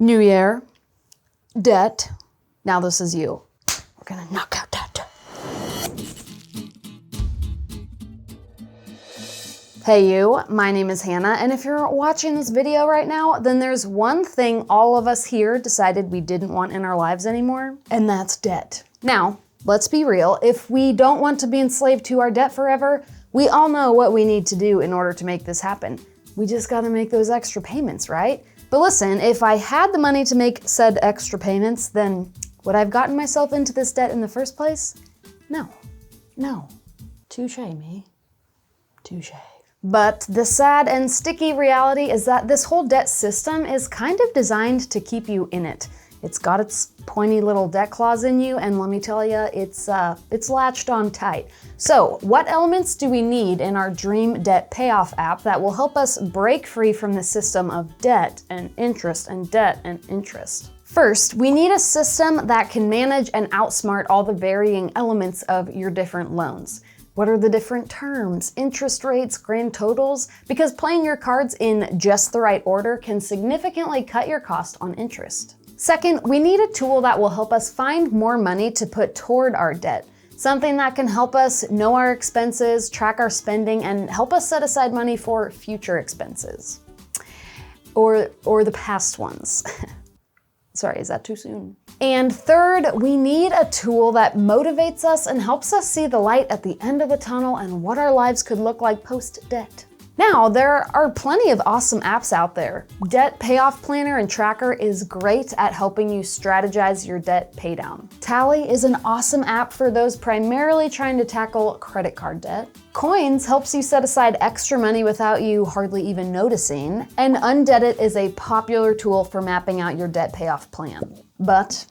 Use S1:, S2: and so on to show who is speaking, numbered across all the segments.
S1: New year, debt. Now this is you. We're gonna knock out debt. Hey you, my name is Hannah, and if you're watching this video right now, then there's one thing all of us here decided we didn't want in our lives anymore, and that's debt. Now, let's be real, if we don't want to be enslaved to our debt forever, we all know what we need to do in order to make this happen. We just gotta make those extra payments, right? But listen, if I had the money to make said extra payments, then would I have gotten myself into this debt in the first place? No. Touche me. Touche. But the sad and sticky reality is that this whole debt system is kind of designed to keep you in it. It's got its pointy little debt clause in you, and let me tell you, it's latched on tight. So, what elements do we need in our Dream Debt Payoff app that will help us break free from the system of debt and interest and debt and interest? First, we need a system that can manage and outsmart all the varying elements of your different loans. What are the different terms, interest rates, grand totals? Because playing your cards in just the right order can significantly cut your cost on interest. Second, we need a tool that will help us find more money to put toward our debt. Something that can help us know our expenses, track our spending, and help us set aside money for future expenses. Or the past ones. Sorry, is that too soon? And third, we need a tool that motivates us and helps us see the light at the end of the tunnel and what our lives could look like post-debt. Now, there are plenty of awesome apps out there. Debt Payoff Planner and Tracker is great at helping you strategize your debt paydown. Tally is an awesome app for those primarily trying to tackle credit card debt. Coins helps you set aside extra money without you hardly even noticing. And Undebted is a popular tool for mapping out your debt payoff plan. But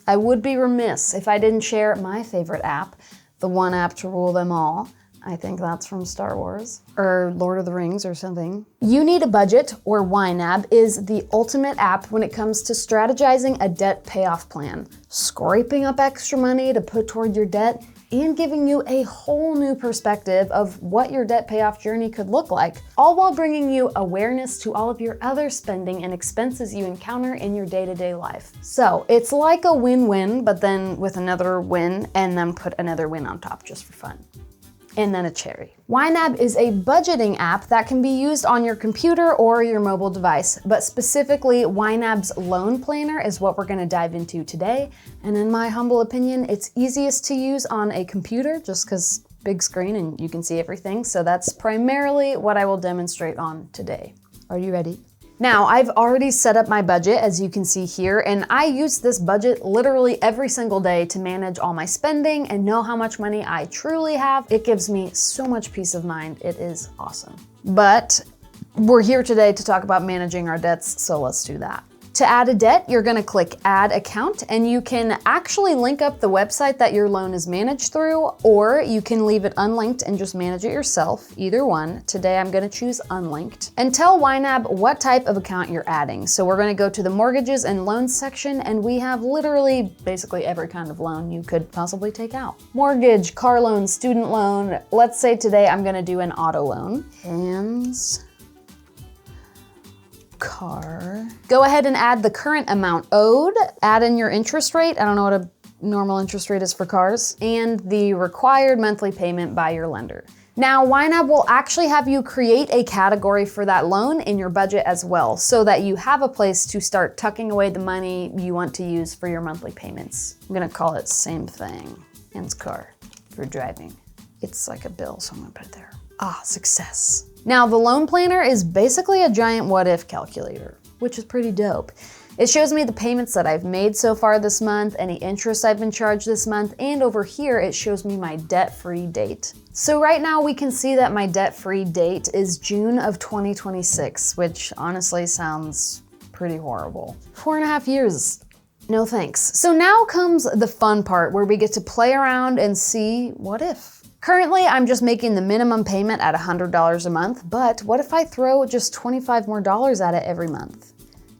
S1: I would be remiss if I didn't share my favorite app, the one app to rule them all. I think that's from Star Wars, or Lord of the Rings or something. You Need a Budget, or YNAB, is the ultimate app when it comes to strategizing a debt payoff plan, scraping up extra money to put toward your debt, and giving you a whole new perspective of what your debt payoff journey could look like, all while bringing you awareness to all of your other spending and expenses you encounter in your day-to-day life. So it's like a win-win, but then with another win, and then put another win on top just for fun. And then a cherry. YNAB is a budgeting app that can be used on your computer or your mobile device, but specifically YNAB's loan planner is what we're gonna dive into today. And in my humble opinion, it's easiest to use on a computer just because big screen and you can see everything. So that's primarily what I will demonstrate on today. Are you ready? Now, I've already set up my budget, as you can see here, and I use this budget literally every single day to manage all my spending and know how much money I truly have. It gives me so much peace of mind. It is awesome. But we're here today to talk about managing our debts, so let's do that. To add a debt, you're gonna click Add Account, and you can actually link up the website that your loan is managed through, or you can leave it unlinked and just manage it yourself, either one. Today I'm gonna choose unlinked. And tell YNAB what type of account you're adding. So we're gonna go to the mortgages and loans section, and we have literally basically every kind of loan you could possibly take out. Mortgage, car loan, student loan. Let's say today I'm gonna do an auto loan. Hands. Car. Go ahead and add the current amount owed, add in your interest rate, I don't know what a normal interest rate is for cars, and the required monthly payment by your lender. Now, YNAB will actually have you create a category for that loan in your budget as well, so that you have a place to start tucking away the money you want to use for your monthly payments. I'm gonna call it same thing, and car for driving. It's like a bill, so I'm gonna put it there. Ah, success. Now, the loan planner is basically a giant what-if calculator, which is pretty dope. It shows me the payments that I've made so far this month, any interest I've been charged this month, and over here it shows me my debt-free date. So right now we can see that my debt-free date is June of 2026, which honestly sounds pretty horrible. 4.5 years. No thanks. So now comes the fun part where we get to play around and see what if. Currently, I'm just making the minimum payment at $100 a month, but what if I throw just $25 more at it every month?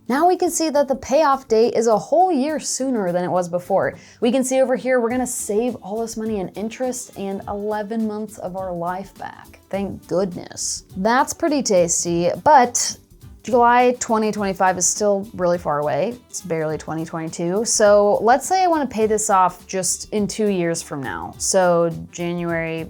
S1: Now we can see that the payoff date is a whole year sooner than it was before. We can see over here, we're gonna save all this money in interest and 11 months of our life back. Thank goodness. That's pretty tasty, but July 2025 is still really far away. It's barely 2022. So let's say I want to pay this off just in 2 years from now. So January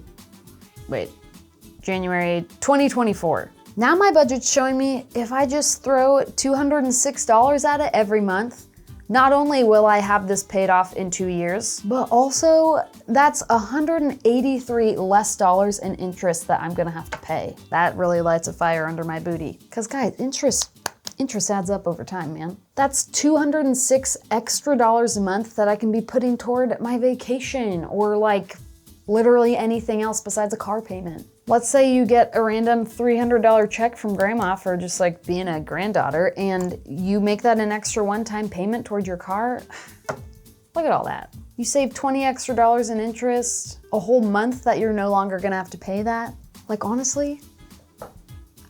S1: 2024. Now my budget's showing me if I just throw $206 at it every month, not only will I have this paid off in 2 years, but also that's $183 less dollars in interest that I'm gonna have to pay. That really lights a fire under my booty. Cause guys, interest adds up over time, man. That's $206 extra dollars a month that I can be putting toward my vacation or like literally anything else besides a car payment. Let's say you get a random $300 check from grandma for just like being a granddaughter and you make that an extra one-time payment toward your car. Look at all that. You save $20 extra in interest, a whole month that you're no longer gonna have to pay that. Like honestly,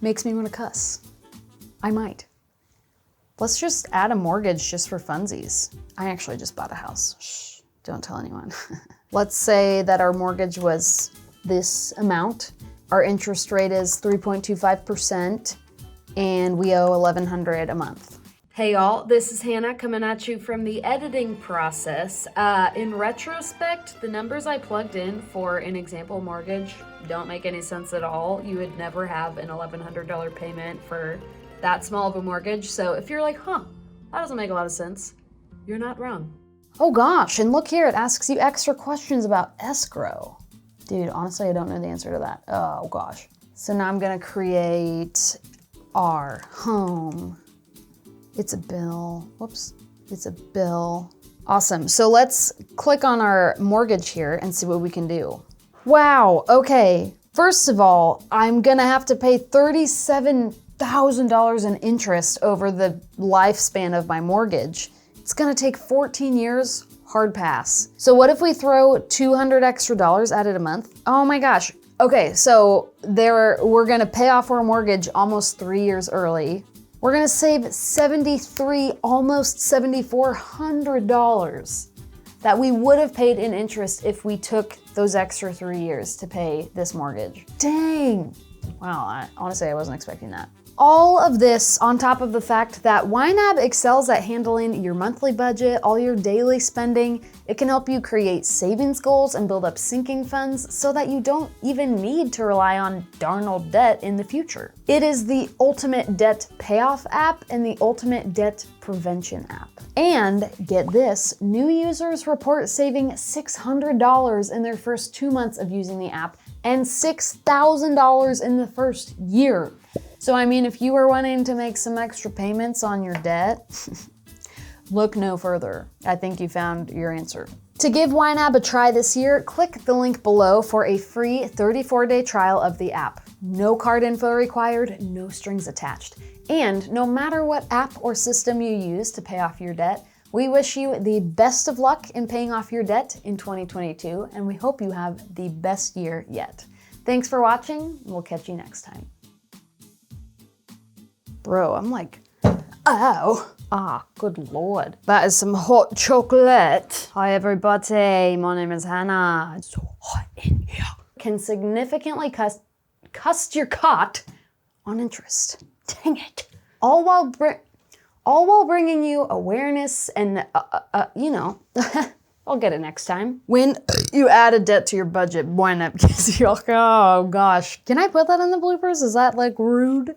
S1: makes me wanna cuss. I might. Let's just add a mortgage just for funsies. I actually just bought a house. Shh, don't tell anyone. Let's say that our mortgage was this amount. Our interest rate is 3.25% and we owe $1,100 a month. Hey y'all, this is Hannah coming at you from the editing process. In retrospect, the numbers I plugged in for an example mortgage don't make any sense at all. You would never have an $1,100 payment for that small of a mortgage. So if you're like, that doesn't make a lot of sense, you're not wrong. Oh gosh, and look here, it asks you extra questions about escrow. Dude, honestly, I don't know the answer to that. Oh gosh. So now I'm gonna create our home. It's a bill. Whoops. It's a bill. Awesome. So let's click on our mortgage here and see what we can do. Wow. Okay. First of all, I'm gonna have to pay $37,000 in interest over the lifespan of my mortgage. It's gonna take 14 years. Hard pass. So what if we throw $200 extra at it a month? Oh my gosh. Okay, so we're gonna pay off our mortgage almost 3 years early. We're gonna save almost $7,400 that we would have paid in interest if we took those extra 3 years to pay this mortgage. Dang. Wow, honestly, I wasn't expecting that. All of this on top of the fact that YNAB excels at handling your monthly budget, all your daily spending. It can help you create savings goals and build up sinking funds so that you don't even need to rely on darn old debt in the future. It is the ultimate debt payoff app and the ultimate debt prevention app. And get this, new users report saving $600 in their first 2 months of using the app and $6,000 in the first year. So I mean, if you are wanting to make some extra payments on your debt, look no further. I think you found your answer. To give YNAB a try this year, click the link below for a free 34-day trial of the app. No card info required, no strings attached. And no matter what app or system you use to pay off your debt, we wish you the best of luck in paying off your debt in 2022, and we hope you have the best year yet. Thanks for watching, we'll catch you next time. Bro, I'm like, ow. Good Lord. That is some hot chocolate. Hi everybody, my name is Hannah. It's so hot in here. Can significantly cost your cot on interest. Dang it. All while bringing you awareness and, you know, I'll get it next time. When you add a debt to your budget, YNAB gives you, oh gosh. Can I put that in the bloopers? Is that like rude?